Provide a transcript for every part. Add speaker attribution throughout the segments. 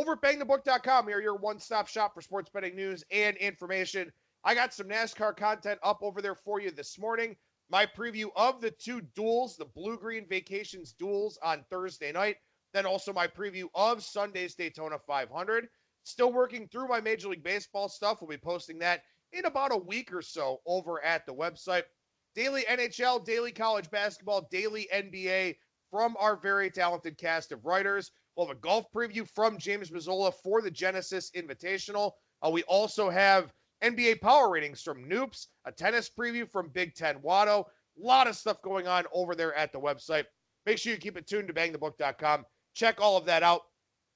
Speaker 1: over at BangTheBook.com. Here, your one-stop shop for sports betting news and information. I got some NASCAR content up over there for you this morning. My preview of the two duels, the Blue Green Vacations duels on Thursday night. Then also my preview of Sunday's Daytona 500. Still working through my Major League Baseball stuff. We'll be posting that in about a week or so over at the website. Daily NHL, daily college basketball, daily NBA from our very talented cast of writers. We'll have a golf preview from James Mazzola for the Genesis Invitational. We also have NBA power ratings from Noops, a tennis preview from Big Ten Watto. A lot of stuff going on over there at the website. Make sure you keep it tuned to BangTheBook.com. Check all of that out.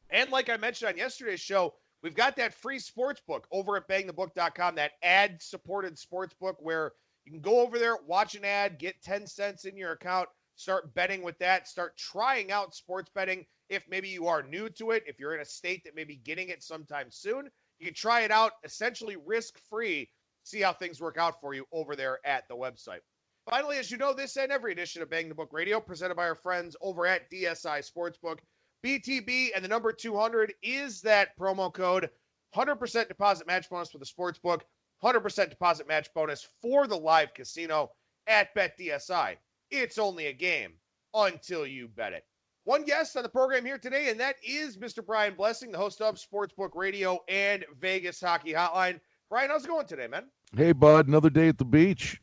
Speaker 1: And like I mentioned on yesterday's show, we've got that free sports book over at BangTheBook.com, that ad-supported sports book where you can go over there, watch an ad, get 10 cents in your account, start betting with that, start trying out sports betting if maybe you are new to it, if you're in a state that may be getting it sometime soon. You can try it out essentially risk-free, see how things work out for you over there at the website. Finally, as you know, this and every edition of Bang the Book Radio presented by our friends over at DSI Sportsbook. BTB and the number 200 is that promo code. 100% deposit match bonus for the Sportsbook. 100% deposit match bonus for the live casino at BetDSI. It's only a game until you bet it. One guest on the program here today, and that is Mr. Brian Blessing, the host of Sportsbook Radio and Vegas Hockey Hotline. Brian, how's it going today, man?
Speaker 2: Hey, bud. Another day at the beach.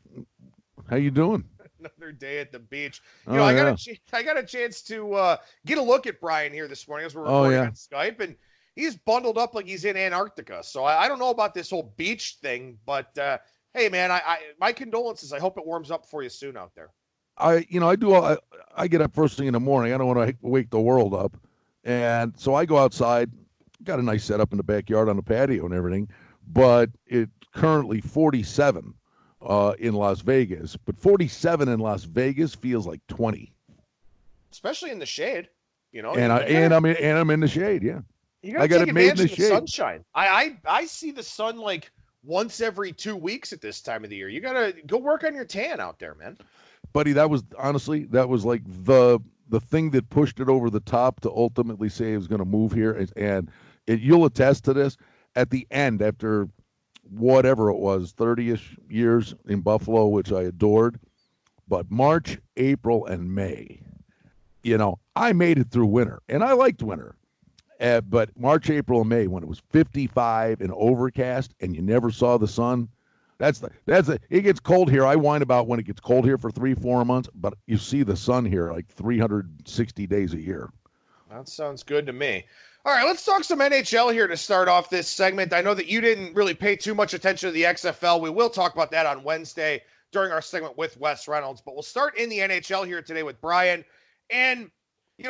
Speaker 2: How you doing?
Speaker 1: Another day at the beach. I got a chance to get a look at Brian here this morning as we're recording on Skype, and he's bundled up like he's in Antarctica. So I don't know about this whole beach thing, but hey, man, I my condolences. I hope it warms up for you soon out there.
Speaker 2: I get up first thing in the morning. I don't want to wake the world up, and so I go outside. Got a nice setup in the backyard on the patio and everything, but it's currently 47 in Las Vegas. But 47 in Las Vegas feels like 20,
Speaker 1: especially in the shade.
Speaker 2: And I'm in the shade. Yeah,
Speaker 1: I got to made in the shade. Sunshine. I see the sun like once every 2 weeks at this time of the year. You got to go work on your tan out there, man.
Speaker 2: Buddy, that was like the thing that pushed it over the top to ultimately say it was going to move here. And you'll attest to this. At the end, after whatever it was, 30-ish years in Buffalo, which I adored, but March, April, and May, I made it through winter, and I liked winter. But March, April, and May, when it was 55 and overcast, and you never saw the sun. It gets cold here. I whine about when it gets cold here for 3-4 months, but you see the sun here like 360 days a year.
Speaker 1: That sounds good to me. All right, let's talk some NHL here to start off this segment. I know that you didn't really pay too much attention to the XFL. We will talk about that on Wednesday during our segment with Wes Reynolds, but we'll start in the NHL here today with Brian. And,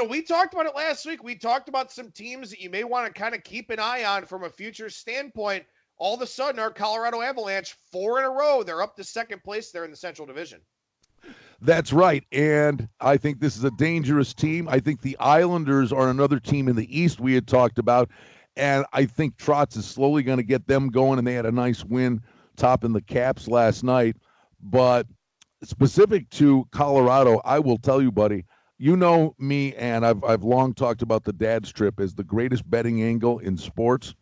Speaker 1: we talked about it last week. We talked about some teams that you may want to kind of keep an eye on from a future standpoint. All of a sudden, our Colorado Avalanche, 4 in a row, they're up to second place there in the Central Division.
Speaker 2: That's right, and I think this is a dangerous team. I think the Islanders are another team in the East we had talked about, and I think Trotz is slowly going to get them going, and they had a nice win topping the Caps last night. But specific to Colorado, I will tell you, buddy, you know me, and I've long talked about the dad strip as the greatest betting angle in sports.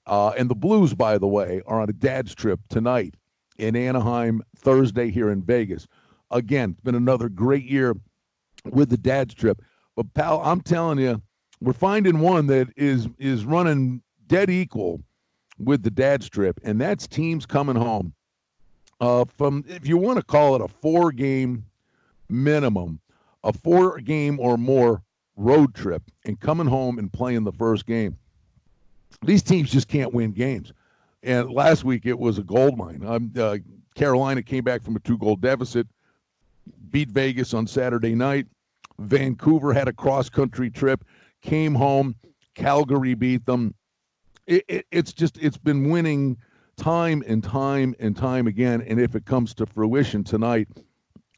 Speaker 2: And the Blues, by the way, are on a dad's trip tonight in Anaheim, Thursday here in Vegas. Again, it's been another great year with the dad's trip. But, pal, I'm telling you, we're finding one that is running dead equal with the dad's trip, and that's teams coming home from, if you want to call it a 4-game minimum, a 4-game or more road trip, and coming home and playing the first game. These teams just can't win games. And last week it was a gold mine. Carolina came back from a 2-goal deficit, beat Vegas on Saturday night. Vancouver had a cross-country trip, came home. Calgary beat them. It's been winning time and time and time again. And if it comes to fruition tonight,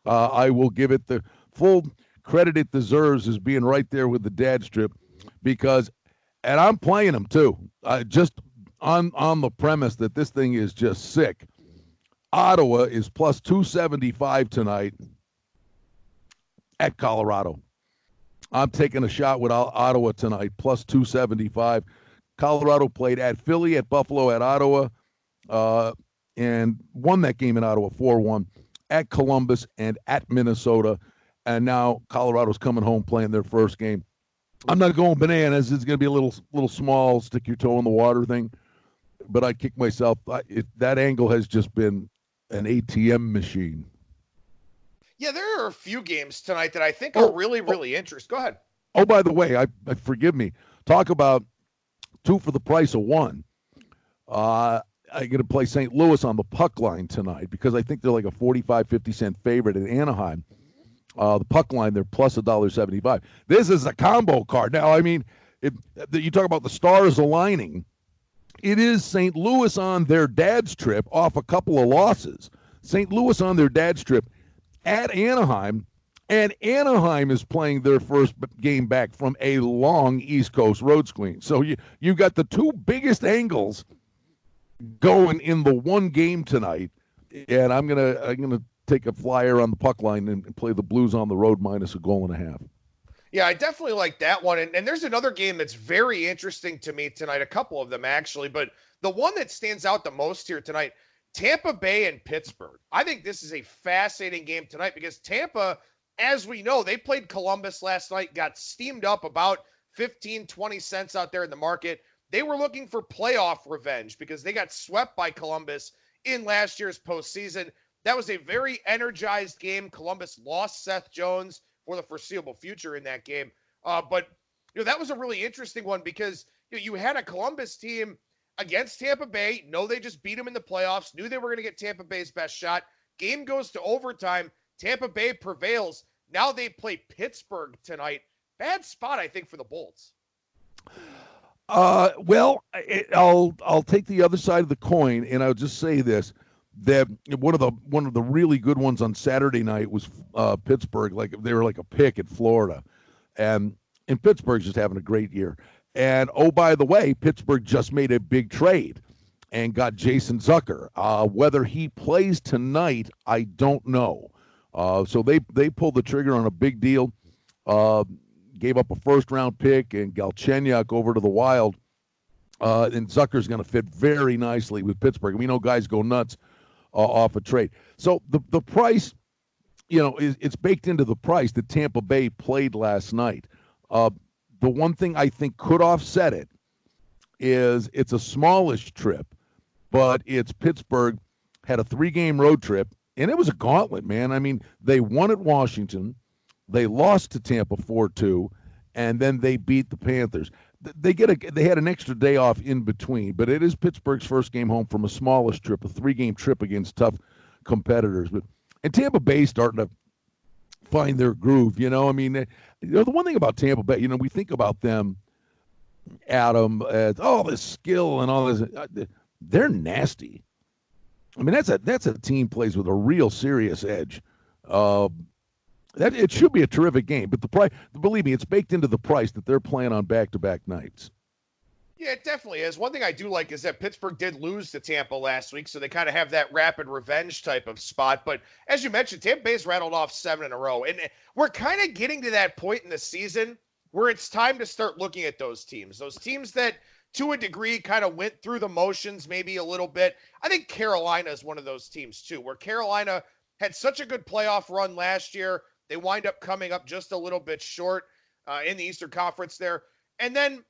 Speaker 2: I will give it the full credit it deserves as being right there with the dad strip, because, and I'm playing them too, just on the premise that this thing is just sick. Ottawa is plus 275 tonight at Colorado. I'm taking a shot with Ottawa tonight, plus 275. Colorado played at Philly, at Buffalo, at Ottawa, and won that game in Ottawa 4-1, at Columbus and at Minnesota. And now Colorado's coming home playing their first game. I'm not going bananas. It's going to be a little small, stick your toe in the water thing. But I kick myself. That angle has just been an ATM machine.
Speaker 1: Yeah, there are a few games tonight that I think are really interesting. Go ahead.
Speaker 2: Oh, by the way, I forgive me. Talk about 2 for the price of 1. I'm going to play St. Louis on the puck line tonight because I think they're like a 45, 50-cent favorite in Anaheim. The puck line, they're plus $1.75. This is a combo card. Now, I mean, you talk about the stars aligning. It is St. Louis on their dad's trip off a couple of losses. St. Louis on their dad's trip at Anaheim, and Anaheim is playing their first game back from a long East Coast road screen. So you've got the 2 biggest angles going in the one game tonight, and I'm gonna take a flyer on the puck line and play the Blues on the road minus -1.5.
Speaker 1: Yeah, I definitely like that one. And there's another game that's very interesting to me tonight, a couple of them actually, but the one that stands out the most here tonight, Tampa Bay and Pittsburgh. I think this is a fascinating game tonight because Tampa, as we know, they played Columbus last night, got steamed up about 15, 20 cents out there in the market. They were looking for playoff revenge because they got swept by Columbus in last year's postseason. That was a very energized game. Columbus lost Seth Jones for the foreseeable future in that game. But that was a really interesting one because you had a Columbus team against Tampa Bay. No, they just beat them in the playoffs. Knew they were going to get Tampa Bay's best shot. Game goes to overtime. Tampa Bay prevails. Now they play Pittsburgh tonight. Bad spot, I think, for the Bolts.
Speaker 2: Well, I'll take the other side of the coin, and I'll just say this: that one of the really good ones on Saturday night was Pittsburgh. Like they were like a pick at Florida, and Pittsburgh's just having a great year. And, oh, by the way, Pittsburgh just made a big trade and got Jason Zucker. Whether he plays tonight, I don't know. So they pulled the trigger on a big deal, gave up a first-round pick and Galchenyuk over to the Wild. And Zucker's going to fit very nicely with Pittsburgh. We know guys go nuts off a trade. So the price, it's baked into the price that Tampa Bay played last night. The one thing I think could offset it is it's a smallish trip, but it's Pittsburgh had a 3-game road trip, and it was a gauntlet, man. I mean, they won at Washington, they lost to Tampa 4-2, and then they beat the Panthers. They had an extra day off in between, but it is Pittsburgh's first game home from a smallish trip, a 3-game trip against tough competitors. And Tampa Bay's starting to find their groove, I mean, the one thing about Tampa Bay, we think about them, Adam, as all this skill and all this. They're nasty. I mean, that's a team plays with a real serious edge. That it should be a terrific game, but the price, believe me, it's baked into the price that they're playing on back-to-back nights.
Speaker 1: Yeah, it definitely is. One thing I do like is that Pittsburgh did lose to Tampa last week, so they kind of have that rapid revenge type of spot. But as you mentioned, Tampa Bay's rattled off 7 in a row. And we're kind of getting to that point in the season where it's time to start looking at those teams that, to a degree, kind of went through the motions maybe a little bit. I think Carolina is one of those teams, too, where Carolina had such a good playoff run last year. They wind up coming up just a little bit short in the Eastern Conference there. And then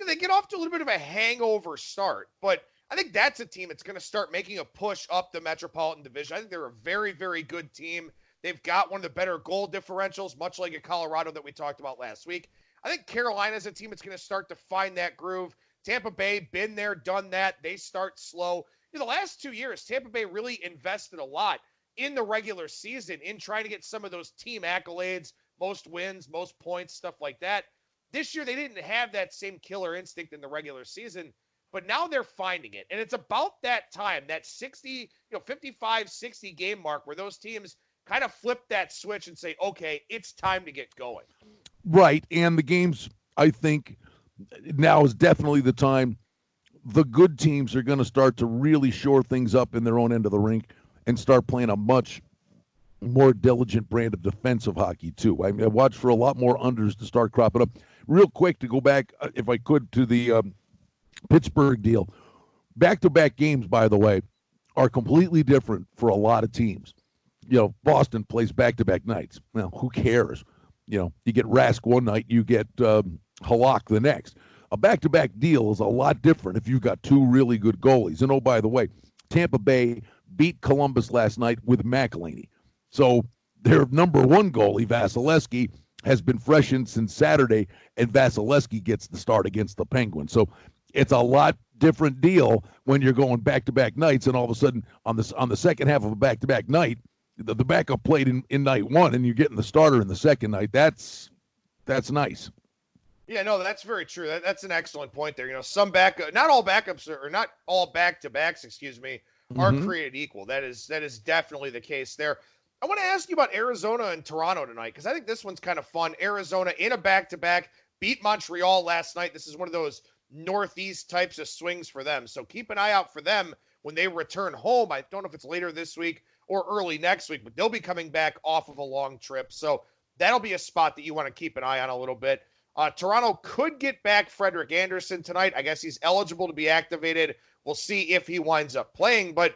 Speaker 1: they get off to a little bit of a hangover start, but I think that's a team that's going to start making a push up the Metropolitan Division. I think they're a very, very good team. They've got one of the better goal differentials, much like in Colorado that we talked about last week. I think Carolina's a team that's going to start to find that groove. Tampa Bay, been there, done that. They start slow. The last 2 years, Tampa Bay really invested a lot in the regular season in trying to get some of those team accolades, most wins, most points, stuff like that. This year, they didn't have that same killer instinct in the regular season, but now they're finding it. And it's about that time, that 60, 55, 60 game mark where those teams kind of flip that switch and say, okay, it's time to get going.
Speaker 2: Right. And the games, I think, now is definitely the time the good teams are going to start to really shore things up in their own end of the rink and start playing a much more diligent brand of defensive hockey, too. I watched for a lot more unders to start cropping up. Real quick, to go back, if I could, to the Pittsburgh deal. Back-to-back games, by the way, are completely different for a lot of teams. Boston plays back-to-back nights. Well, who cares? You get Rask one night, you get Halak the next. A back-to-back deal is a lot different if you've got two really good goalies. And, oh, by the way, Tampa Bay beat Columbus last night with McElhinney. So their number one goalie, Vasilevsky, has been freshened since Saturday, and Vasilevsky gets the start against the Penguins. So it's a lot different deal when you're going back-to-back nights, and all of a sudden on the second half of a back-to-back night, the backup played in night one, and you're getting the starter in the second night. That's nice.
Speaker 1: Yeah, no, that's very true. That's an excellent point there. Some not all backups or not all back-to-backs, are created equal. That is definitely the case there. I want to ask you about Arizona and Toronto tonight, because I think this one's kind of fun. Arizona in a back-to-back beat Montreal last night. This is one of those Northeast types of swings for them. So keep an eye out for them when they return home. I don't know if it's later this week or early next week, but they'll be coming back off of a long trip. So that'll be a spot that you want to keep an eye on a little bit. Toronto could get back Frederik Andersen tonight. I guess he's eligible to be activated. We'll see if he winds up playing. But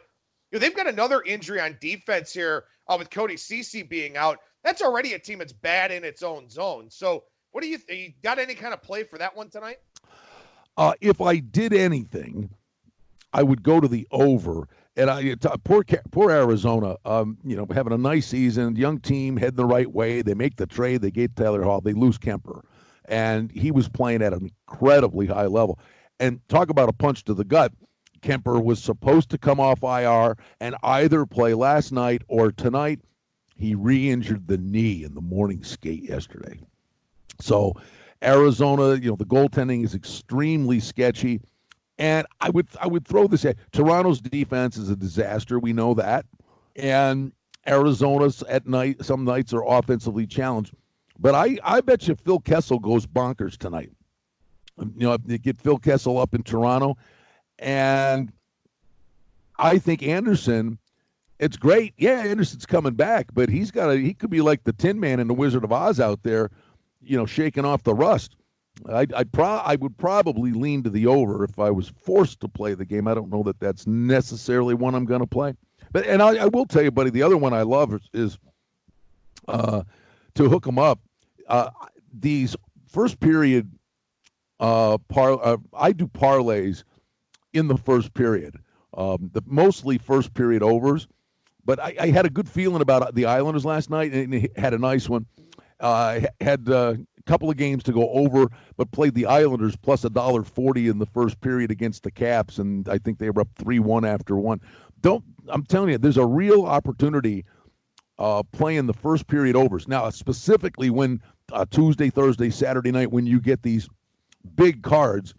Speaker 1: they've got another injury on defense here with Cody Ceci being out. That's already a team that's bad in its own zone. So what do you got any kind of play for that one tonight?
Speaker 2: If I did anything, I would go to the over. And poor Arizona, having a nice season, young team, heading the right way. They make the trade. They get Taylor Hall. They lose Kemper. And he was playing at an incredibly high level. And talk about a punch to the gut. Kemper was supposed to come off IR and either play last night or tonight. He re-injured the knee in the morning skate yesterday. So Arizona, the goaltending is extremely sketchy. And I would throw this at Toronto's defense is a disaster. We know that. And Arizona's at night, some nights are offensively challenged. But I bet you Phil Kessel goes bonkers tonight. They get Phil Kessel up in Toronto. And I think Andersen, it's great. Yeah, Anderson's coming back, but he could be like the Tin Man in the Wizard of Oz out there, shaking off the rust. I would probably lean to the over if I was forced to play the game. I don't know that that's necessarily one I'm going to play. But I will tell you, buddy, the other one I love is to hook them up. These first period, I do parlays in the first period, mostly first period overs. But I had a good feeling about the Islanders last night, and they had a nice one. Had a couple of games to go over, but played the Islanders plus $1.40 in the first period against the Caps, and I think they were up 3-1 after one. I'm telling you, there's a real opportunity playing the first period overs. Now, specifically when Tuesday, Thursday, Saturday night, when you get these big cards,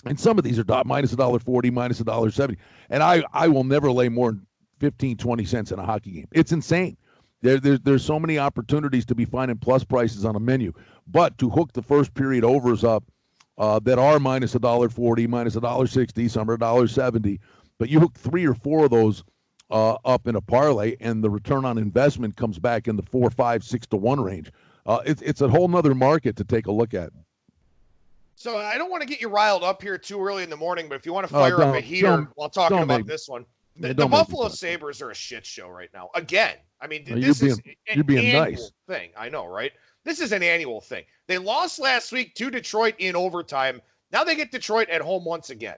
Speaker 2: and some of these are minus $1.40, minus $1.70, and I will never lay more than 15, 20 cents in a hockey game. It's insane. There's so many opportunities to be finding plus prices on a menu. But to hook the first period overs up that are minus $1.40, minus $1.60, some are $1.70, but you hook 3 or 4 of those up in a parlay, and the return on investment comes back in the 4, 5, 6 to 1 range. It's a whole nother market to take a look at.
Speaker 1: So I don't want to get you riled up here too early in the morning, but if you want to fire up a heater while talking about this one, the Buffalo Sabres are a shit show right now. Again, I mean, this is an annual thing. I know, right? This is an annual thing. They lost last week to Detroit in overtime. Now they get Detroit at home once again,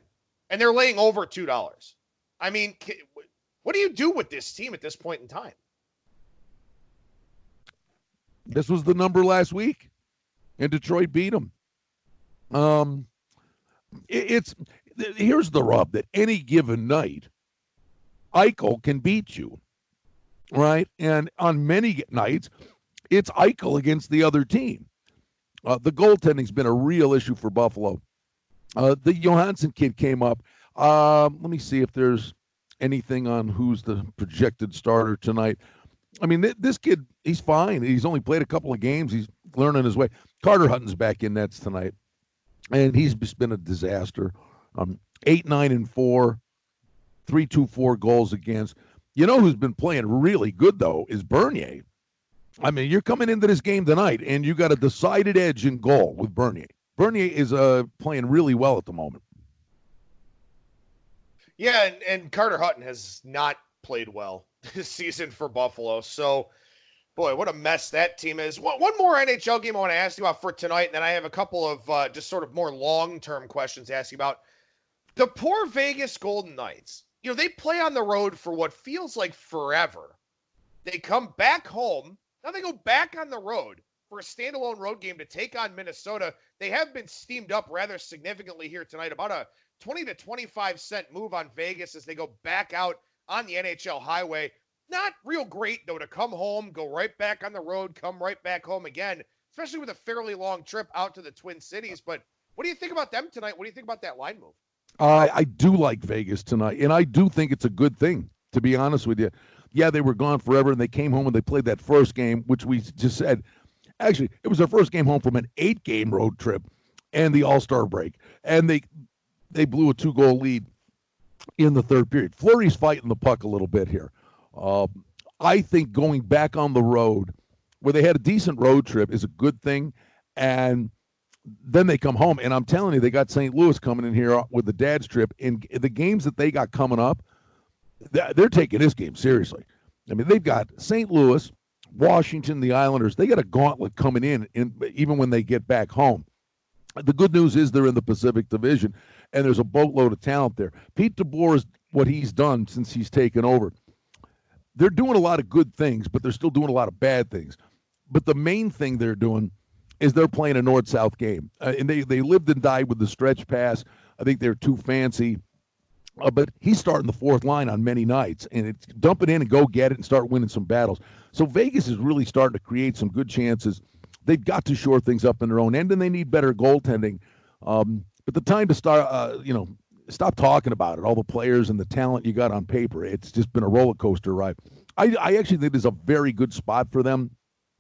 Speaker 1: and they're laying over $2. I mean, what do you do with this team at this point in time?
Speaker 2: This was the number last week, and Detroit beat them. Here's the rub, that any given night, Eichel can beat you, right? And on many nights, it's Eichel against the other team. The goaltending's been a real issue for Buffalo. The Johansson kid came up. Let me see if there's anything on who's the projected starter tonight. I mean, this kid, he's fine. He's only played a couple of games. He's learning his way. Carter Hutton's back in nets tonight, and he's just been a disaster. 8-9-4, 3.24 goals against. You know who's been playing really good, though, is Bernier. I mean, you're coming into this game tonight, and you got a decided edge in goal with Bernier. Bernier is playing really well at the moment.
Speaker 1: Yeah, and Carter Hutton has not played well this season for Buffalo. So, boy, what a mess that team is. One more NHL game I want to ask you about for tonight, and then I have a couple of just sort of more long-term questions to ask you about. The poor Vegas Golden Knights, they play on the road for what feels like forever. They come back home. Now they go back on the road for a standalone road game to take on Minnesota. They have been steamed up rather significantly here tonight, about a 20 to 25 cent move on Vegas as they go back out on the NHL highway. Not real great, though, to come home, go right back on the road, come right back home again, especially with a fairly long trip out to the Twin Cities. But what do you think about them tonight? What do you think about that line move?
Speaker 2: I do like Vegas tonight, and I do think it's a good thing, to be honest with you. Yeah, they were gone forever, and they came home and they played that first game, which we just said. Actually, it was their first game home from an 8-game road trip and the All-Star break. And they blew a 2-goal lead in the third period. Fleury's fighting the puck a little bit here. I think going back on the road, where they had a decent road trip, is a good thing. And then they come home, and I'm telling you, they got St. Louis coming in here with the dad's trip. And the games that they got coming up, they're taking this game seriously. I mean, they've got St. Louis, Washington, the Islanders. They got a gauntlet coming in even when they get back home. The good news is they're in the Pacific Division, and there's a boatload of talent there. Pete DeBoer is what he's done since he's taken over. They're doing a lot of good things, but they're still doing a lot of bad things. But the main thing they're doing is they're playing a north-south game. And they lived and died with the stretch pass. I think they're too fancy. But he's starting the fourth line on many nights, and it's dump it in and go get it and start winning some battles. So Vegas is really starting to create some good chances. They've got to shore things up in their own end, and they need better goaltending. But the time to start, stop talking about it, all the players and the talent you got on paper. It's just been a roller coaster ride. I actually think there's a very good spot for them.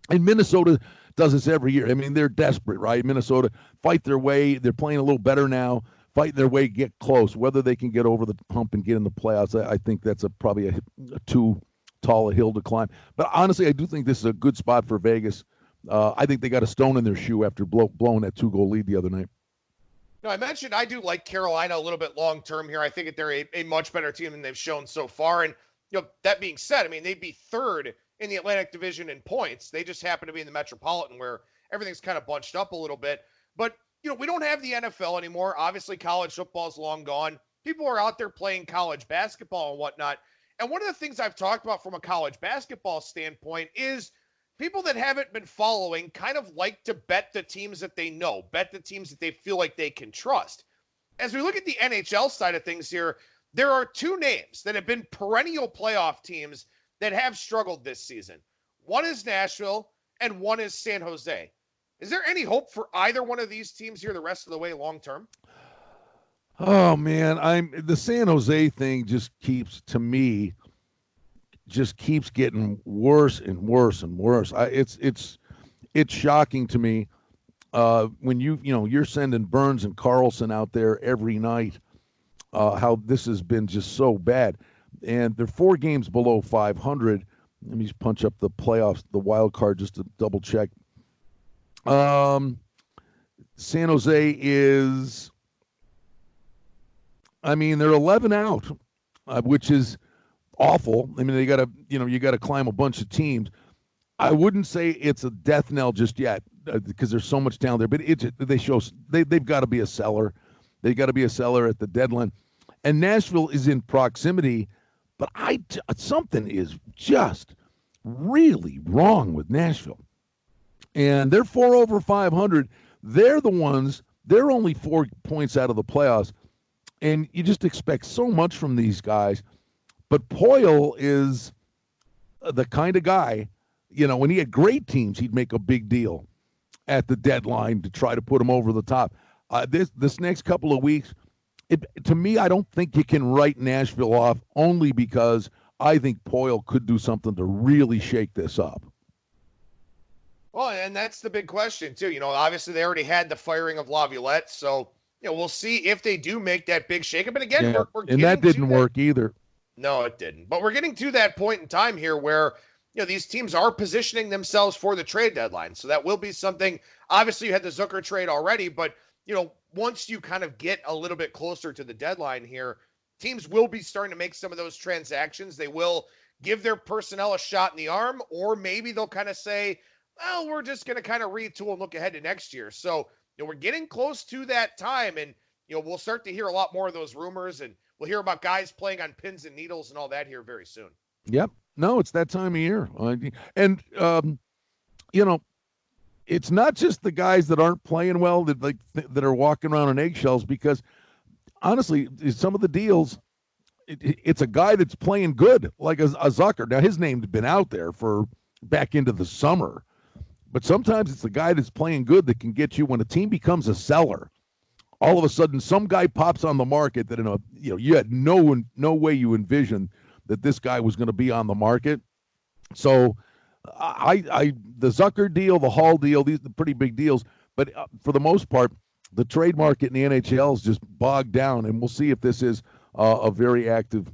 Speaker 2: And Minnesota does this every year. I mean, they're desperate, right? Minnesota fight their way. They're playing a little better now. Fighting their way, get close. Whether they can get over the hump and get in the playoffs, I think that's probably a too tall a hill to climb. But honestly, I do think this is a good spot for Vegas. I think they got a stone in their shoe after blowing that 2-goal lead the other night.
Speaker 1: No, I mentioned I do like Carolina a little bit long-term here. I think that they're a much better team than they've shown so far. And, that being said, I mean, they'd be third in the Atlantic Division in points. They just happen to be in the Metropolitan where everything's kind of bunched up a little bit. But we don't have the NFL anymore. Obviously, college football is long gone. People are out there playing college basketball and whatnot. And one of the things I've talked about from a college basketball standpoint is people that haven't been following kind of like to bet the teams that they know, bet the teams that they feel like they can trust. As we look at the NHL side of things here, there are two names that have been perennial playoff teams that have struggled this season. One is Nashville and one is San Jose. Is there any hope for either one of these teams here the rest of the way long term?
Speaker 2: Oh man, the San Jose thing just keeps getting worse and worse and worse. It's shocking to me when you're sending Burns and Carlson out there every night. How this has been just so bad, and they're 4 games below 500. Let me just punch up the playoffs, the wild card, just to double check. San Jose is, they're 11 out, which is awful. I mean, you got to climb a bunch of teams. I wouldn't say it's a death knell just yet because there's so much talent there, but they've got to be a seller. They've got to be a seller at the deadline. And Nashville is in proximity, but something is just really wrong with Nashville. And they're 4 over 500. They're only 4 points out of the playoffs. And you just expect so much from these guys. But Poyle is the kind of guy, when he had great teams, he'd make a big deal at the deadline to try to put them over the top. This next couple of weeks, to me, I don't think you can write Nashville off only because I think Poyle could do something to really shake this up.
Speaker 1: Well, and that's the big question, too. Obviously they already had the firing of Laviolette, so, we'll see if they do make that big shakeup. And again,
Speaker 2: yeah.
Speaker 1: we're
Speaker 2: and that didn't work either.
Speaker 1: No, it didn't. But we're getting to that point in time here where, these teams are positioning themselves for the trade deadline. So that will be something. Obviously, you had the Zucker trade already, but, once you kind of get a little bit closer to the deadline here, teams will be starting to make some of those transactions. They will give their personnel a shot in the arm, or maybe they'll kind of say, well, we're just going to kind of retool and look ahead to next year. So, we're getting close to that time, and, we'll start to hear a lot more of those rumors, and we'll hear about guys playing on pins and needles and all that here very soon.
Speaker 2: Yep. No, it's that time of year. And, it's not just the guys that aren't playing well that are walking around on eggshells, because honestly, some of the deals, it's a guy that's playing good, like a Zucker. Now, his name's been out there for back into the summer, but sometimes it's the guy that's playing good that can get you when a team becomes a seller. All of a sudden, some guy pops on the market that you had no way you envisioned that this guy was going to be on the market. So, the Zucker deal, the Hall deal, these are pretty big deals. But for the most part, the trade market in the NHL is just bogged down, and we'll see if this is a very active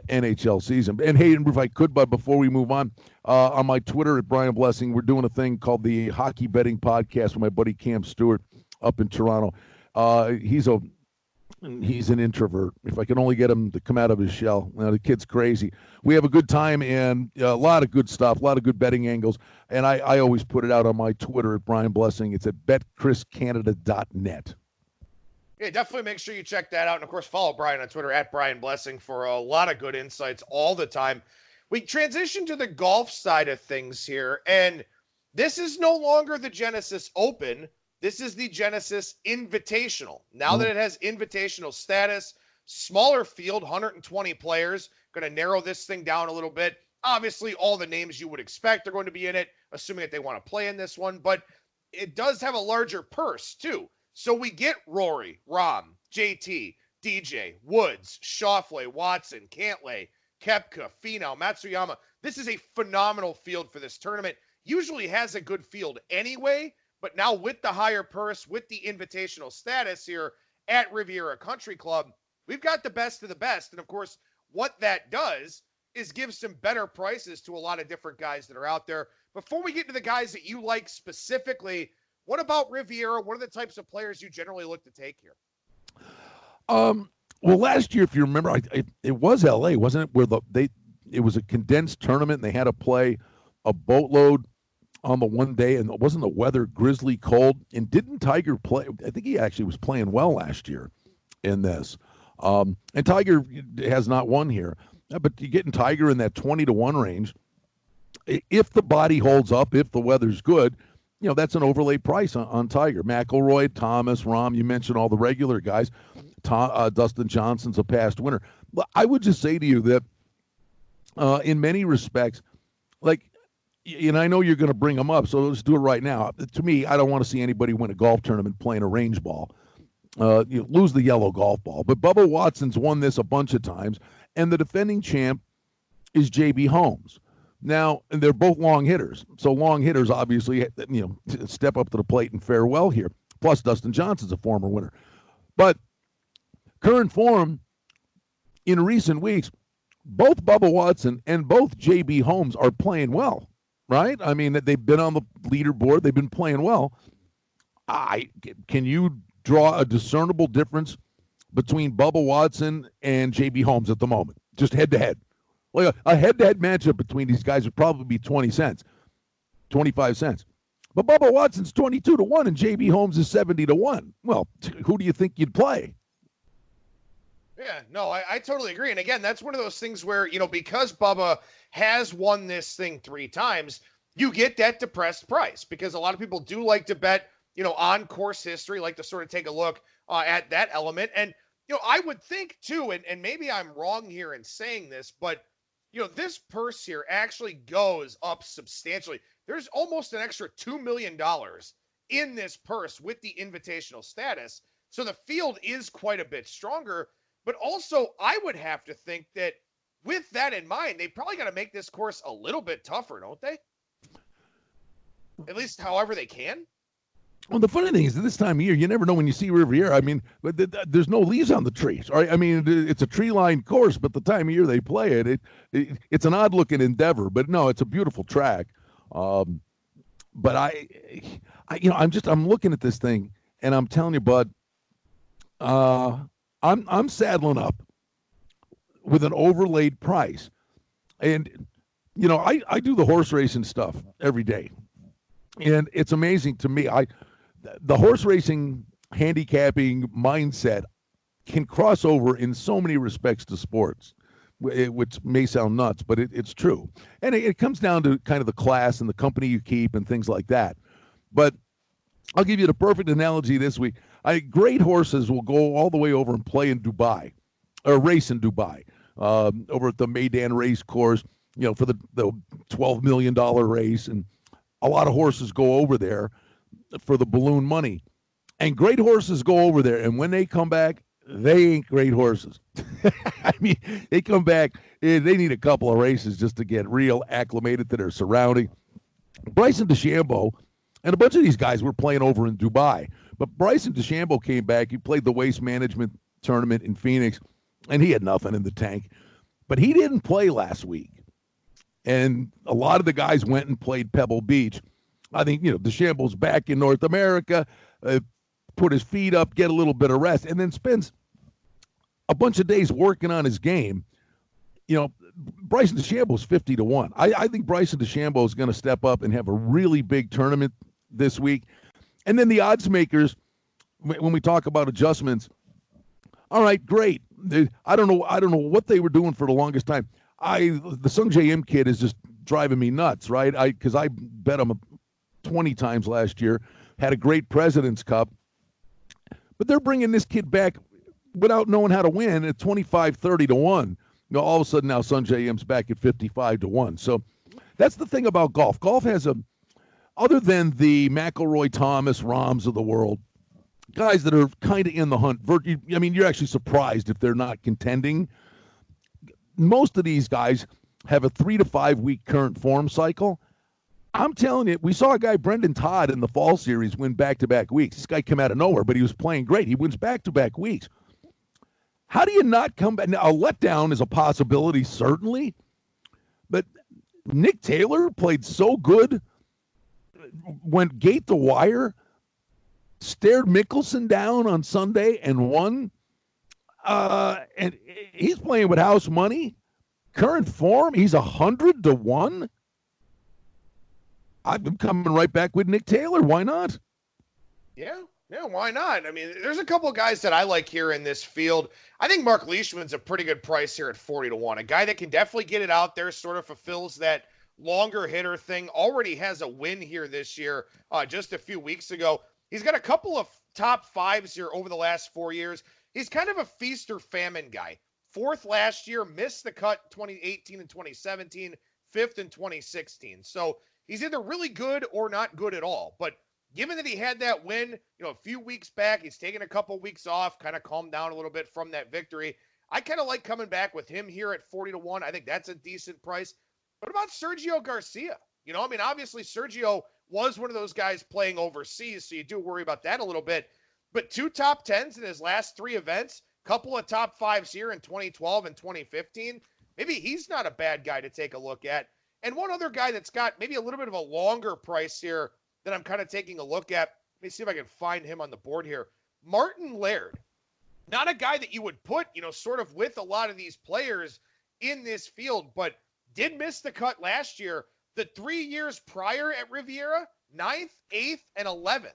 Speaker 2: NHL season. And hey, if I could, but before we move on my Twitter at Brian Blessing, we're doing a thing called the Hockey Betting Podcast with my buddy Cam Stewart up in Toronto. He's an introvert. If I can only get him to come out of his shell. Now, the kid's crazy. We have a good time and a lot of good stuff, a lot of good betting angles. And I always put it out on my Twitter at Brian Blessing. It's at betchriscanada.net.
Speaker 1: Yeah, definitely make sure you check that out. And, of course, follow Brian on Twitter at Brian Blessing for a lot of good insights all the time. We transition to the golf side of things here. And this is no longer the Genesis Open. This is the Genesis Invitational. Now that it has invitational status, smaller field, 120 players, going to narrow this thing down a little bit. Obviously, all the names you would expect are going to be in it, assuming that they want to play in this one. But it does have a larger purse, too. So we get Rory, Rahm, JT, DJ, Woods, Schauffele, Watson, Cantlay, Koepka, Finau, Matsuyama. This is a phenomenal field for this tournament. Usually has a good field anyway. But now with the higher purse, with the invitational status here at Riviera Country Club, we've got the best of the best. And, of course, what that does is give some better prices to a lot of different guys that are out there. Before we get to the guys that you like specifically, what about Riviera? What are the types of players you generally look to take here?
Speaker 2: Well, last year, if you remember, it was L.A., wasn't it, where it was a condensed tournament and they had to play a boatload on the one day, and wasn't the weather grizzly cold? And didn't Tiger play? I think he actually was playing well last year in this. And Tiger has not won here. But you're getting Tiger in that 20-1 range. If the body holds up, if the weather's good, that's an overlay price on Tiger. McIlroy, Thomas, Rahm, you mentioned all the regular guys. Dustin Johnson's a past winner. But I would just say to you that in many respects, and I know you're going to bring them up, so let's do it right now. To me, I don't want to see anybody win a golf tournament playing a range ball. Lose the yellow golf ball. But Bubba Watson's won this a bunch of times, and the defending champ is J.B. Holmes. Now, they're both long hitters, so long hitters obviously, step up to the plate and fare well here. Plus, Dustin Johnson's a former winner. But current form in recent weeks, both Bubba Watson and both J.B. Holmes are playing well. Right? I mean, they've been on the leaderboard. They've been playing well. Can you draw a discernible difference between Bubba Watson and J.B. Holmes at the moment? Just head-to-head. Like a head-to-head matchup between these guys would probably be 20 cents, 25 cents. But Bubba Watson's 22-1 and J.B. Holmes is 70-1. Well, who do you think you'd play?
Speaker 1: Yeah, no, I totally agree. And again, that's one of those things where, because Bubba has won this thing 3 times, you get that depressed price because a lot of people do like to bet, on course history, like to sort of take a look at that element. And, I would think too, and maybe I'm wrong here in saying this, but, this purse here actually goes up substantially. There's almost an extra $2 million in this purse with the invitational status. So the field is quite a bit stronger. But also, I would have to think that with that in mind, they probably got to make this course a little bit tougher, don't they? At least however they can.
Speaker 2: Well, the funny thing is, at this time of year, you never know when you see Riviera. I mean, but there's no leaves on the trees, right? I mean, it's a tree-lined course, but the time of year they play it's an odd-looking endeavor. But no, it's a beautiful track. But I'm looking at this thing, and I'm telling you, bud, I'm saddling up with an overlaid price, and I do the horse racing stuff every day, and it's amazing to me. The horse racing handicapping mindset can cross over in so many respects to sports, which may sound nuts, but it's true. And it comes down to kind of the class and the company you keep and things like that. But I'll give you the perfect analogy this week. Great horses will go all the way over and play in Dubai, or race in Dubai, over at the Meydan race course, for the $12 million race. And a lot of horses go over there for the balloon money. And great horses go over there, and when they come back, they ain't great horses. I mean, they come back, they need a couple of races just to get real acclimated to their surrounding. Bryson DeChambeau and a bunch of these guys were playing over in Dubai. But Bryson DeChambeau came back. He played the Waste Management tournament in Phoenix, and he had nothing in the tank. But he didn't play last week. And a lot of the guys went and played Pebble Beach. I think, DeChambeau's back in North America, put his feet up, get a little bit of rest, and then spends a bunch of days working on his game. Bryson DeChambeau's 50-1. I think Bryson DeChambeau is going to step up and have a really big tournament this week. And then the odds makers, when we talk about adjustments, all right, great. I don't know what they were doing for the longest time. The Sung J M kid is just driving me nuts, right? Because I bet him 20 times last year, had a great President's Cup, but they're bringing this kid back without knowing how to win at 25-30-1. All of a sudden now Sung J M's back at 55-1. So that's the thing about golf. Golf has other than the McIlroy, Thomas, Rahms of the world, guys that are kind of in the hunt. I mean, you're actually surprised if they're not contending. Most of these guys have a 3 to 5 week current form cycle. I'm telling you, we saw a guy, Brendan Todd, in the fall series win back-to-back weeks. This guy came out of nowhere, but he was playing great. He wins back-to-back weeks. How do you not come back? Now, a letdown is a possibility, certainly, but Nick Taylor played so good, went gate to wire, stared Mickelson down on Sunday and won. And he's playing with house money. Current form, he's 100-1. I'm coming right back with Nick Taylor. Why not?
Speaker 1: Yeah, why not? I mean, there's a couple of guys that I like here in this field. I think Mark Leishman's a pretty good price here at 40-1. A guy that can definitely get it out there, sort of fulfills that longer hitter thing. Already has a win here this year, just a few weeks ago. He's got a couple of top fives here over the last 4 years. He's kind of a feast or famine guy. Fourth last year, missed the cut 2018 and 2017, fifth in 2016. So he's either really good or not good at all. But given that he had that win, a few weeks back, he's taken a couple weeks off, kind of calmed down a little bit from that victory. I kind of like coming back with him here at 40-1. I think that's a decent price. What about Sergio Garcia? Obviously Sergio was one of those guys playing overseas, so you do worry about that a little bit. But 2 top 10s in his last 3 events, couple of top 5s here in 2012 and 2015. Maybe he's not a bad guy to take a look at. And one other guy that's got maybe a little bit of a longer price here that I'm kind of taking a look at. Let me see if I can find him on the board here. Martin Laird. Not a guy that you would put, sort of with a lot of these players in this field, but did miss the cut last year. The 3 years prior at Riviera, 9th, 8th, and 11th.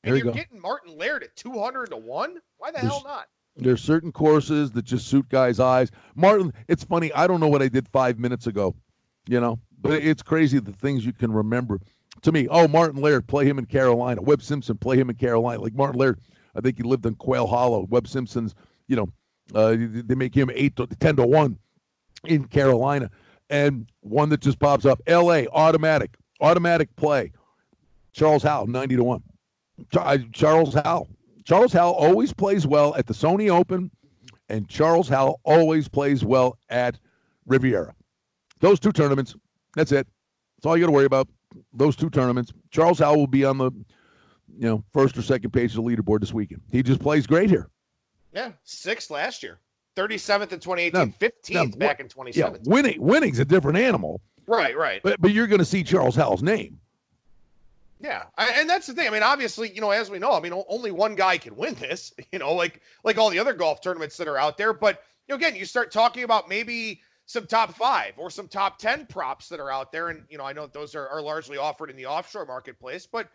Speaker 1: And you're getting Martin Laird at 200-1? Why the hell not?
Speaker 2: There's certain courses that just suit guys' eyes. Martin, it's funny. I don't know what I did 5 minutes ago, but it's crazy the things you can remember. To me, Martin Laird, play him in Carolina. Webb Simpson, play him in Carolina. Like Martin Laird, I think he lived in Quail Hollow. Webb Simpson's, they make him 10-1 in Carolina. And one that just pops up, L.A., automatic play. Charles Howell, 90-1. Charles Howell always plays well at the Sony Open, and Charles Howell always plays well at Riviera. Those 2 tournaments, that's it. That's all you got to worry about. Those 2 tournaments. Charles Howell will be on first or second page of the leaderboard this weekend. He just plays great here.
Speaker 1: Yeah, 6th last year. 37th in 2018, 15th back in 2017.
Speaker 2: Yeah, winning's a different animal.
Speaker 1: Right.
Speaker 2: But you're going to see Charles Howell's name.
Speaker 1: Yeah, and that's the thing. I mean, obviously, as we know, only one guy can win this, like all the other golf tournaments that are out there. But, again, you start talking about maybe some top 5 or some top 10 props that are out there. And, I know those are largely offered in the offshore marketplace, but,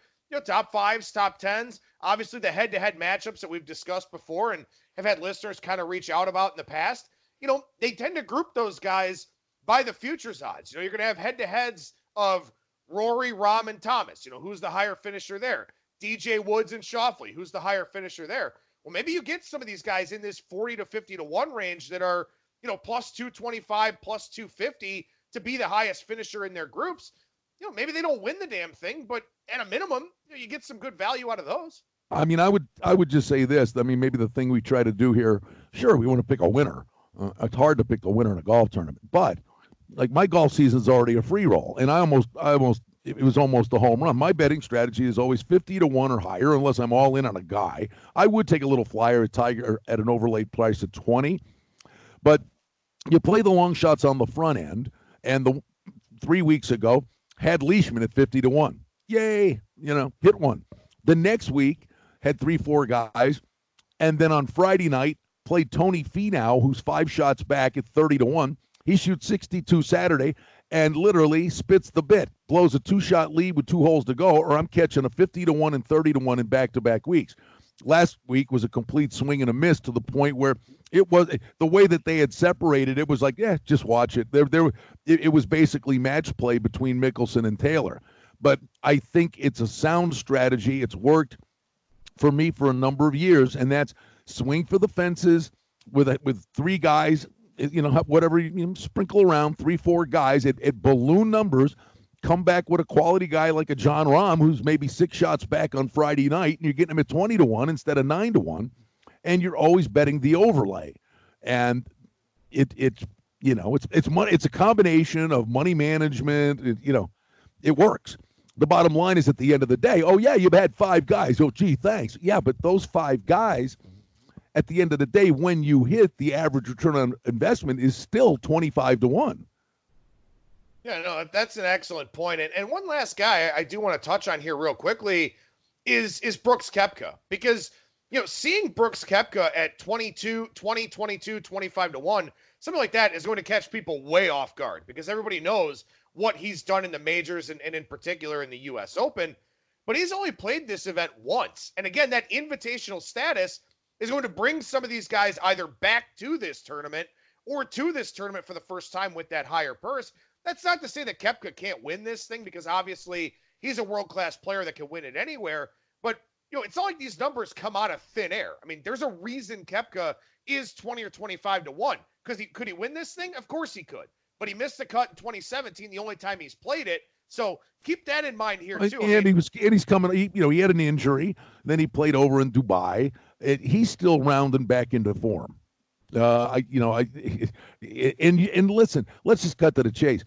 Speaker 1: top 5s, top 10s, obviously the head-to-head matchups that we've discussed before and have had listeners kind of reach out about in the past, they tend to group those guys by the futures odds. You're going to have head-to-heads of Rory, Rahm, and Thomas. Who's the higher finisher there? DJ Woods and Schauffele. Who's the higher finisher there? Well, maybe you get some of these guys in this 40 to 50 to 1 range that are, plus 225, plus 250 to be the highest finisher in their groups. Maybe they don't win the damn thing, but at a minimum, you get some good value out of those.
Speaker 2: I would just say this. Maybe the thing we try to do here, sure, we want to pick a winner. It's hard to pick a winner in a golf tournament, but like my golf season's already a free roll, and it was almost a home run. My betting strategy is always 50 to 1 or higher, unless I'm all in on a guy. I would take a little flyer at Tiger at an overlaid price at 20, but you play the long shots on the front end, and 3 weeks ago had Leishman at 50 to 1. Yay, hit one. The next week had 3-4 guys, and then on Friday night played Tony Finau, who's 5 shots back at 30 to 1. He shoots 62 Saturday and literally spits the bit, blows a 2-shot lead with 2 holes to go, or I'm catching a 50 to 1 and 30 to 1 in back-to-back weeks. Last week was a complete swing and a miss to the point where it was the way that they had separated. It was like, just watch it. It was basically match play between Mickelson and Taylor. But I think it's a sound strategy. It's worked for me for a number of years, and that's swing for the fences with 3 guys. Whatever you sprinkle around, 3-4 guys at balloon numbers, come back with a quality guy like a John Rahm who's maybe 6 shots back on Friday night, and you're getting him at 20 to 1 instead of 9 to 1, and you're always betting the overlay. And it's money. It's a combination of money management. It works. The bottom line is at the end of the day, you've had 5 guys. Oh, gee, thanks. Yeah, but those 5 guys, at the end of the day, when you hit, the average return on investment is still 25 to 1.
Speaker 1: Yeah, no, that's an excellent point. And one last guy I do want to touch on here real quickly is Brooks Koepka, because, seeing Brooks Koepka at 22, 25 to 1, something like that is going to catch people way off guard because everybody knows what he's done in the majors and in particular in the U.S. Open. But he's only played this event once. And again, that invitational status is going to bring some of these guys either back to this tournament or to this tournament for the first time with that higher purse. That's not to say that Koepka can't win this thing, because obviously he's a world-class player that can win it anywhere. But, it's not like these numbers come out of thin air. I mean, there's a reason Koepka is 20 or 25 to 1. Could he win this thing? Of course he could. But he missed the cut in 2017, the only time he's played it. So keep that in mind here too.
Speaker 2: And he's coming. He had an injury. Then he played over in Dubai. He's still rounding back into form. And listen, let's just cut to the chase.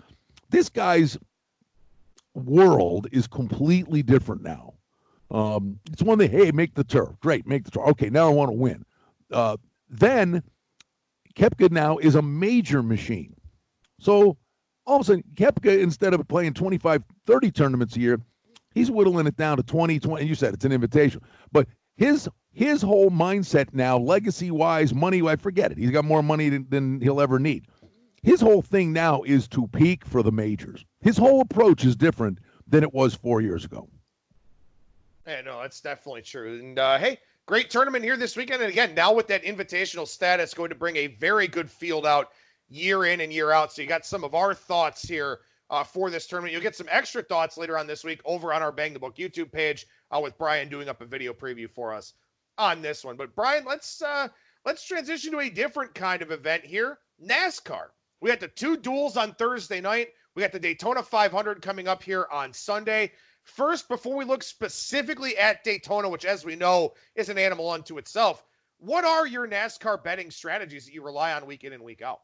Speaker 2: This guy's world is completely different now. It's one that, hey, make the turf. Great, make the turf. Okay, now I want to win. Then Koepka now is a major machine. So all of a sudden, Koepka, instead of playing 25, 30 tournaments a year, he's whittling it down to 20. You said it's an invitation. But his whole mindset now, legacy-wise, money-wise, forget it. He's got more money than he'll ever need. His whole thing now is to peak for the majors. His whole approach is different than it was 4 years ago.
Speaker 1: Yeah, no, that's definitely true. And, hey, great tournament here this weekend. And, again, now with that invitational status, going to bring a very good field out year in and year out. So you got some of our thoughts here for this tournament. You'll get some extra thoughts later on this week over on our Bang the Book YouTube page with Brian doing up a video preview for us on this one. But Brian, let's transition to a different kind of event here. NASCAR. We got the 2 duels on Thursday night. We got the Daytona 500 coming up here on Sunday. First, before we look specifically at Daytona, which as we know is an animal unto itself, what are your NASCAR betting strategies that you rely on week in and week out?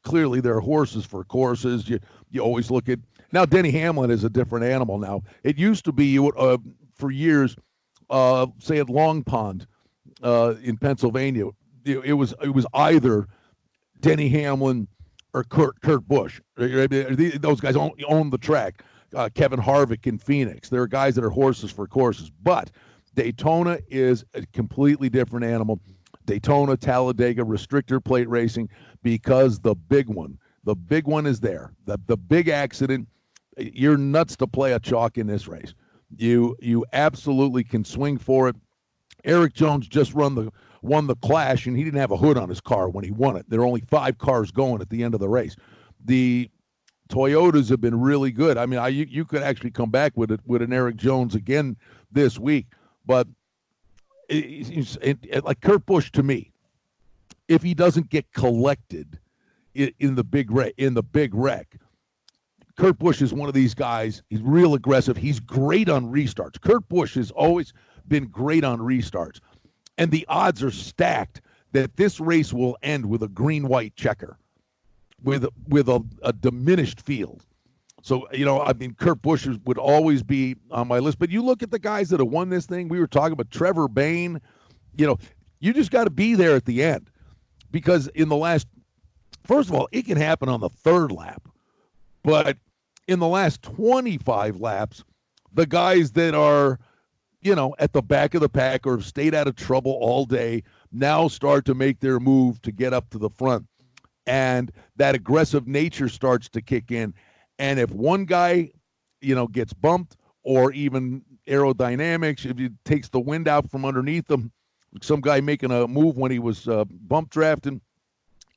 Speaker 2: Clearly there are horses for courses. You always look at Now, Denny Hamlin is a different animal now. It used to be, you would, for years, say at Long Pond in Pennsylvania, it was either Denny Hamlin or Kurt Busch. Those guys own the track. Kevin Harvick in Phoenix. There are guys that are horses for courses. But Daytona is a completely different animal. Daytona, Talladega, restrictor plate racing, because the big one is there. The big accident, you're nuts to play a chalk in this race. You absolutely can swing for it. Eric Jones just won the Clash, and he didn't have a hood on his car when he won it. There were only 5 cars going at the end of the race. The Toyotas have been really good. I mean, you could actually come back with an Eric Jones again this week, but like Kurt Busch, to me, if he doesn't get collected in the big wreck, Kurt Busch is one of these guys. He's real aggressive. He's great on restarts. Kurt Busch has always been great on restarts, and the odds are stacked that this race will end with a green-white checker, with a diminished field. So, I mean, Kurt Busch would always be on my list. But you look at the guys that have won this thing. We were talking about Trevor Bayne. You just got to be there at the end, because first of all, it can happen on the 3rd lap. But in the last 25 laps, the guys that are, at the back of the pack or have stayed out of trouble all day now start to make their move to get up to the front. And that aggressive nature starts to kick in. And if one guy, gets bumped, or even aerodynamics, if it takes the wind out from underneath them, some guy making a move when he was bump drafting,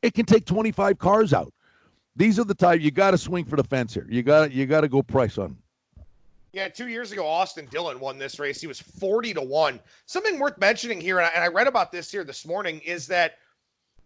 Speaker 2: it can take 25 cars out. These are the type you got to swing for the fence here. You got to go price on them.
Speaker 1: Yeah, 2 years ago, Austin Dillon won this race. He was 40-1. Something worth mentioning here, and I read about this here this morning, is that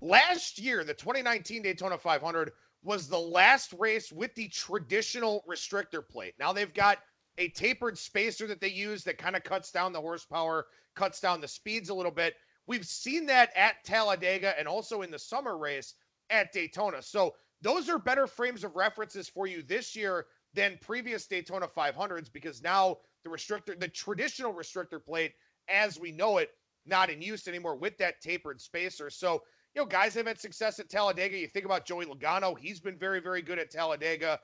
Speaker 1: last year, the 2019 Daytona 500 was the last race with the traditional restrictor plate. Now they've got a tapered spacer that they use that kind of cuts down the horsepower, cuts down the speeds a little bit. We've seen that at Talladega and also in the summer race at Daytona. So those are better frames of references for you this year than previous Daytona 500s, because now the traditional restrictor plate, as we know it, not in use anymore with that tapered spacer. So, guys have had success at Talladega. You think about Joey Logano. He's been very, very good at Talladega.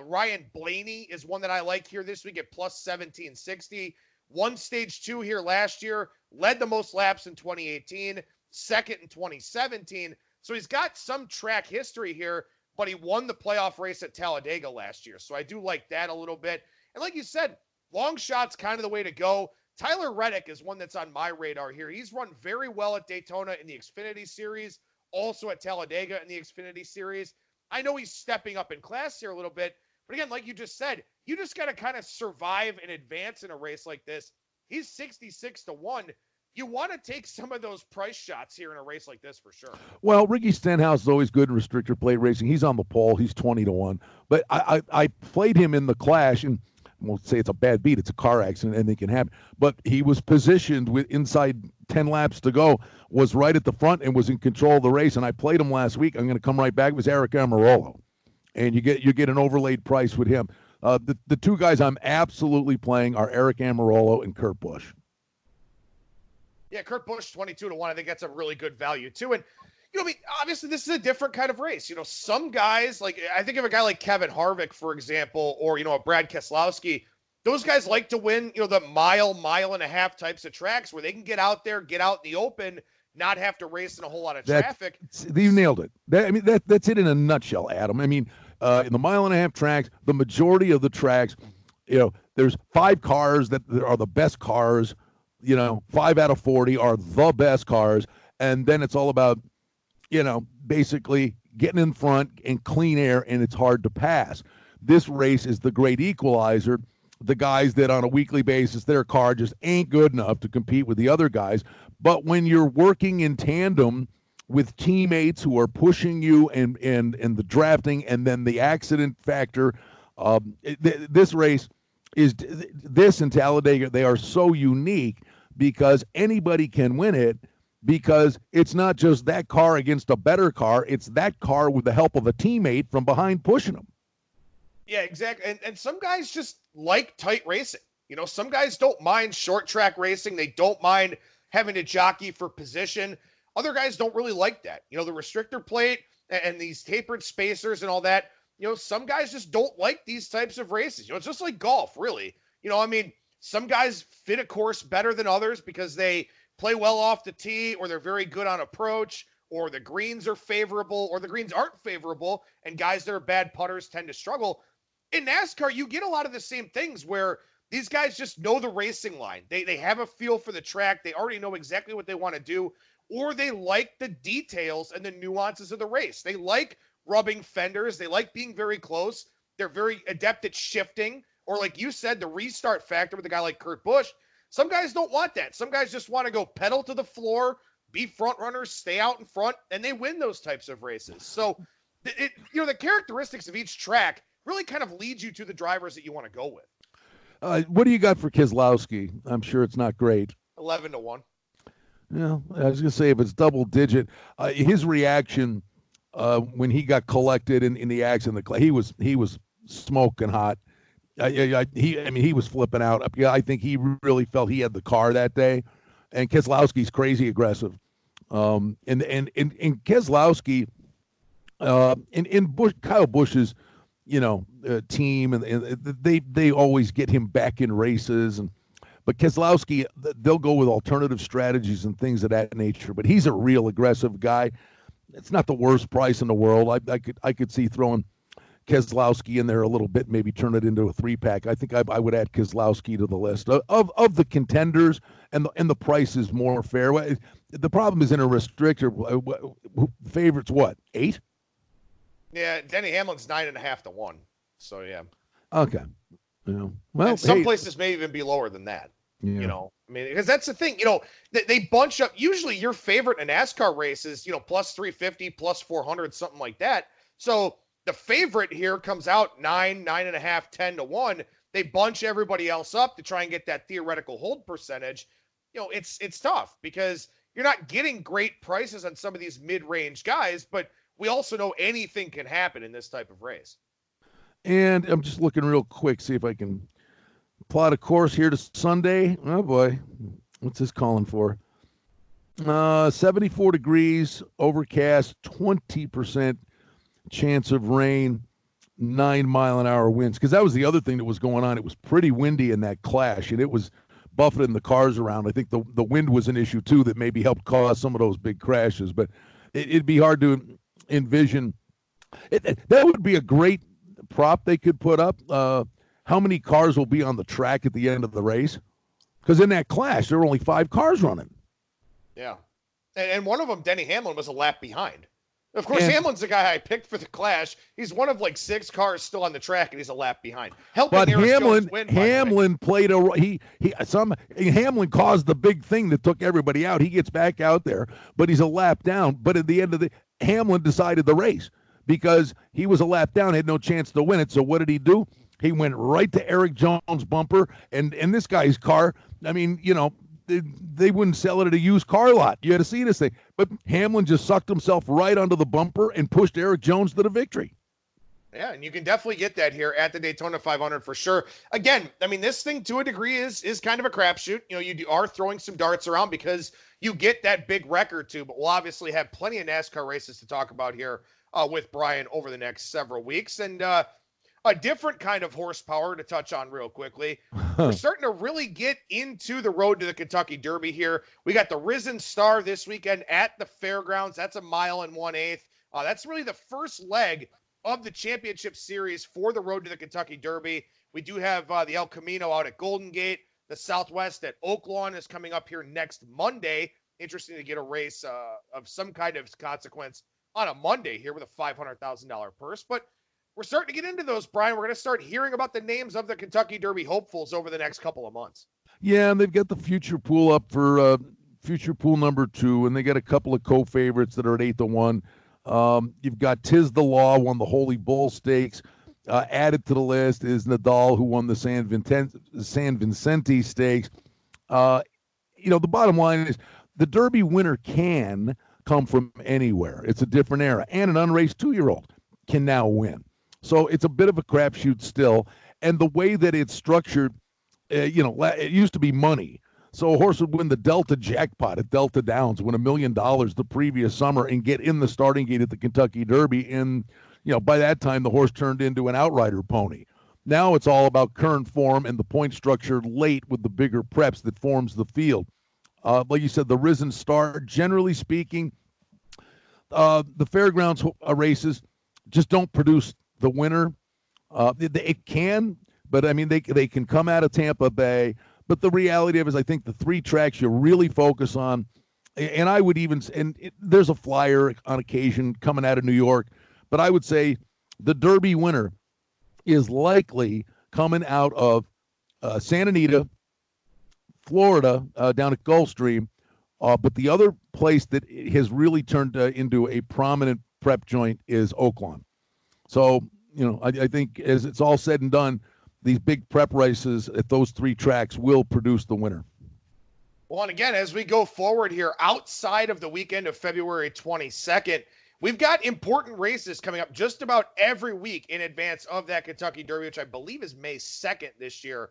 Speaker 1: Ryan Blaney is one that I like here this week at plus 1760. Won stage 2 here last year, led the most laps in 2018, second in 2017. So he's got some track history here, but he won the playoff race at Talladega last year. So I do like that a little bit. And like you said, long shot's kind of the way to go. Tyler Reddick is one that's on my radar here. He's run very well at Daytona in the Xfinity Series, also at Talladega in the Xfinity Series. I know he's stepping up in class here a little bit, but again, like you just said, you just got to kind of survive and advance in a race like this. He's 66-1. You want to take some of those price shots here in a race like this for sure. Well,
Speaker 2: Ricky Stenhouse is always good in restrictor plate racing. He's on the pole. He's 20-1. But I played him in the Clash, and we'll say it's a bad beat. It's a car accident, and it can happen. But he was positioned with inside 10 laps to go, was right at the front, and was in control of the race. And I played him last week. I'm going to come right back. It was Eric Almirola. And you get an overlaid price with him. The 2 guys I'm absolutely playing are Eric Almirola and Kurt Busch.
Speaker 1: Yeah, Kurt Busch, 22-1. I think that's a really good value, too. And, obviously this is a different kind of race. Some guys, like, I think of a guy like Kevin Harvick, for example, or, a Brad Keselowski. Those guys like to win, the mile and a half types of tracks where they can get out there, get out in the open, not have to race in a whole lot of traffic.
Speaker 2: You nailed it. That's it in a nutshell, Adam. In the mile and a half tracks, the majority of the tracks, there's 5 cars that are the best cars. 5 out of 40 are the best cars. And then it's all about, basically getting in front and clean air, and it's hard to pass. This race is the great equalizer. The guys that on a weekly basis, their car just ain't good enough to compete with the other guys. But when you're working in tandem with teammates who are pushing you and the drafting and then the accident factor, this race is this and Talladega, they are so unique because anybody can win it, because it's not just that car against a better car. It's that car with the help of a teammate from behind pushing them.
Speaker 1: Yeah, exactly. And some guys just like tight racing. Some guys don't mind short track racing. They don't mind having to jockey for position. Other guys don't really like that. The restrictor plate and these tapered spacers and all that. Some guys just don't like these types of races. It's just like golf, really. Some guys fit a course better than others because they play well off the tee, or they're very good on approach, or the greens are favorable, or the greens aren't favorable, and guys that are bad putters tend to struggle. In NASCAR, you get a lot of the same things where these guys just know the racing line. They have a feel for the track. They already know exactly what they want to do, or they like the details and the nuances of the race. They like rubbing fenders. They like being very close. They're very adept at shifting, or like you said, the restart factor with a guy like Kurt Busch. Some guys don't want that. Some guys just want to go pedal to the floor, be front runners, stay out in front, and they win those types of races. So, the characteristics of each track really kind of leads you to the drivers that you want to go with.
Speaker 2: What do you got for Keselowski? I'm sure it's not great.
Speaker 1: 11-1.
Speaker 2: Yeah, I was going to say, if it's double digit, his reaction when he got collected in the accident, he was smoking hot. He was flipping out. I think he really felt he had the car that day, and Keselowski's crazy aggressive. And Keselowski, in Kyle Busch's, team, and they always get him back in races, but Keselowski, they'll go with alternative strategies and things of that nature. But he's a real aggressive guy. It's not the worst price in the world. I could see throwing Keselowski in there a little bit, maybe turn it into a 3-pack. I think I would add Keselowski to the list of the contenders, and the price is more fair. The problem is in a restrictor. Favorites what, 8?
Speaker 1: Yeah, Denny Hamlin's 9.5-1. So yeah.
Speaker 2: Okay. Well,
Speaker 1: and some places may even be lower than that.
Speaker 2: Yeah.
Speaker 1: Because that's the thing. They bunch up. Usually, your favorite in NASCAR races, plus 350, plus 400, something like that. So the favorite here comes out 9.5, 10-1. They bunch everybody else up to try and get that theoretical hold percentage. It's tough because you're not getting great prices on some of these mid-range guys, but we also know anything can happen in this type of race.
Speaker 2: And I'm just looking real quick, see if I can plot a course here to Sunday. Oh boy, what's this calling for? 74 degrees, overcast, 20% chance of rain, 9-mile-an-hour winds. Because that was the other thing that was going on. It was pretty windy in that clash, and it was buffeting the cars around. I think the wind was an issue too that maybe helped cause some of those big crashes. But it'd be hard to envision. That would be a great prop they could put up. How many cars will be on the track at the end of the race? Because in that clash, there were only 5 cars running.
Speaker 1: Yeah. And one of them, Denny Hamlin, was a lap behind. Of course, Hamlin's the guy I picked for the clash. He's one of like 6 cars still on the track, and he's a lap behind. But
Speaker 2: Hamlin played Hamlin caused the big thing that took everybody out. He gets back out there, but he's a lap down. But at the end of Hamlin decided the race because he was a lap down, had no chance to win it. So what did he do? He went right to Eric Jones' bumper, and this guy's car, they wouldn't sell it at a used car lot. You had to see this thing. But Hamlin just sucked himself right under the bumper and pushed Eric Jones to the victory.
Speaker 1: Yeah, and you can definitely get that here at the Daytona 500 for sure. Again, this thing to a degree is kind of a crapshoot. You are throwing some darts around because you get that big record too, but we'll obviously have plenty of NASCAR races to talk about here with Brian over the next several weeks. And a different kind of horsepower to touch on real quickly. We're starting to really get into the road to the Kentucky Derby here. We got the Risen Star this weekend at the fairgrounds. That's 1 1/8 miles. That's really the first leg of the championship series for the road to the Kentucky Derby. We do have the El Camino out at Golden Gate. The Southwest at Oaklawn is coming up here next Monday. Interesting to get a race of some kind of consequence on a Monday here with a $500,000 purse. But we're starting to get into those, Brian. We're going to start hearing about the names of the Kentucky Derby hopefuls over the next couple of months.
Speaker 2: Yeah, and they've got the future pool up for future pool number 2, and they got a couple of co-favorites that are at 8-1. You've got Tiz the Law, won the Holy Bull Stakes. Added to the list is Nadal, who won the San Vicente Stakes. The bottom line is the Derby winner can come from anywhere. It's a different era, and an unraced 2-year-old can now win. So it's a bit of a crapshoot still. And the way that it's structured, it used to be money. So a horse would win the Delta jackpot at Delta Downs, win $1 million the previous summer, and get in the starting gate at the Kentucky Derby. And, by that time, the horse turned into an outrider pony. Now it's all about current form and the point structure late with the bigger preps that forms the field. Like you said, the Risen Star, generally speaking, the fairgrounds races just don't produce the winner. It can, but I mean, they can come out of Tampa Bay. But the reality of it is, I think the three tracks you really focus on, and I would even, there's a flyer on occasion coming out of New York, but I would say the Derby winner is likely coming out of Santa Anita, Florida, down at Gulfstream. But the other place that has really turned into a prominent prep joint is Oaklawn. So, I think as it's all said and done, these big prep races at those three tracks will produce the winner.
Speaker 1: Well, and again, as we go forward here, outside of the weekend of February 22nd, we've got important races coming up just about every week in advance of that Kentucky Derby, which I believe is May 2nd this year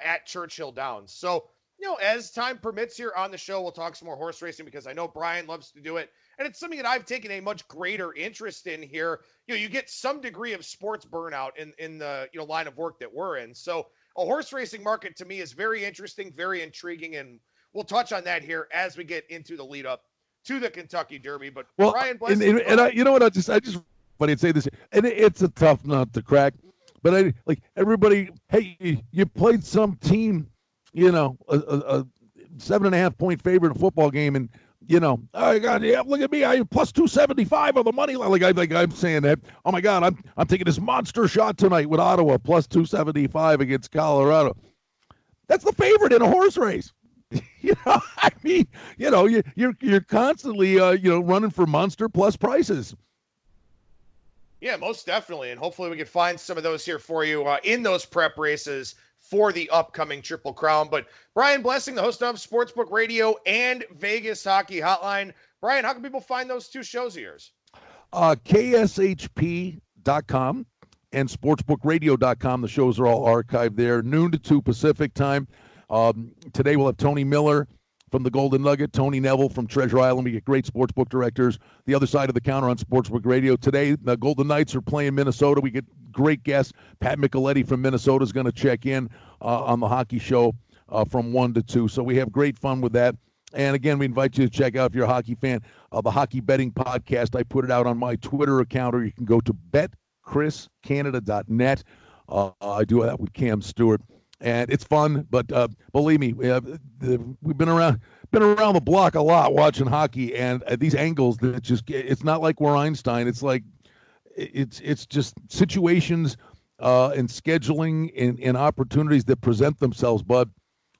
Speaker 1: at Churchill Downs. So, as time permits here on the show, we'll talk some more horse racing because I know Brian loves to do it. And it's something that I've taken a much greater interest in here. You get some degree of sports burnout in the line of work that we're in. So a horse racing market to me is very interesting, very intriguing, and we'll touch on that here as we get into the lead up to the Kentucky Derby. But Brian,
Speaker 2: I just funny to say this, and it's a tough nut to crack. But I like everybody. Hey, you played some team, a 7.5 point favorite in a football game, and oh God, yeah, look at me, I plus 275 on the money line. Like I'm saying that. Oh my God, I'm taking this monster shot tonight with Ottawa plus 275 against Colorado. That's the favorite in a horse race. I mean, you're constantly running for monster plus prices.
Speaker 1: Yeah, most definitely, and hopefully we can find some of those here for you in those prep races for the upcoming Triple Crown. But Brian Blessing, the host of Sportsbook Radio and Vegas Hockey Hotline. Brian, how can people find those two shows of yours?
Speaker 2: KSHP.com and sportsbookradio.com. The shows are all archived there, noon to 2 Pacific time. Today we'll have Tony Miller from the Golden Nugget, Tony Neville from Treasure Island. We get great sportsbook directors. The other side of the counter on Sportsbook Radio. Today, the Golden Knights are playing Minnesota. We get great guests. Pat Micheletti from Minnesota is going to check in on the hockey show from 1 to 2. So we have great fun with that. And again, we invite you to check out, if you're a hockey fan, the Hockey Betting Podcast. I put it out on my Twitter account, or you can go to betchriscanada.net. I do that with Cam Stewart. And it's fun, but believe me, we've been around the block a lot watching hockey, and these angles that it's not like we're Einstein. It's like it's just situations and scheduling and opportunities that present themselves, Bud,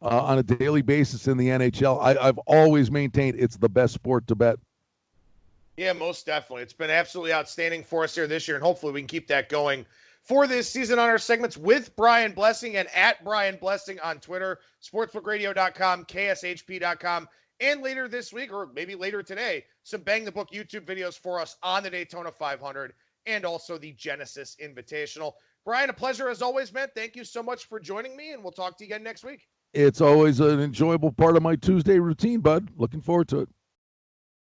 Speaker 2: on a daily basis in the NHL. I've always maintained it's the best sport to bet.
Speaker 1: Yeah, most definitely. It's been absolutely outstanding for us here this year, and hopefully we can keep that going for this season on our segments with Brian Blessing and at Brian Blessing on Twitter, sportsbookradio.com, kshp.com, and later this week, or maybe later today, some Bang the Book YouTube videos for us on the Daytona 500 and also the Genesis Invitational. Brian, a pleasure as always, man. Thank you so much for joining me, and we'll talk to you again next week.
Speaker 2: It's always an enjoyable part of my Tuesday routine, Bud. Looking forward to it.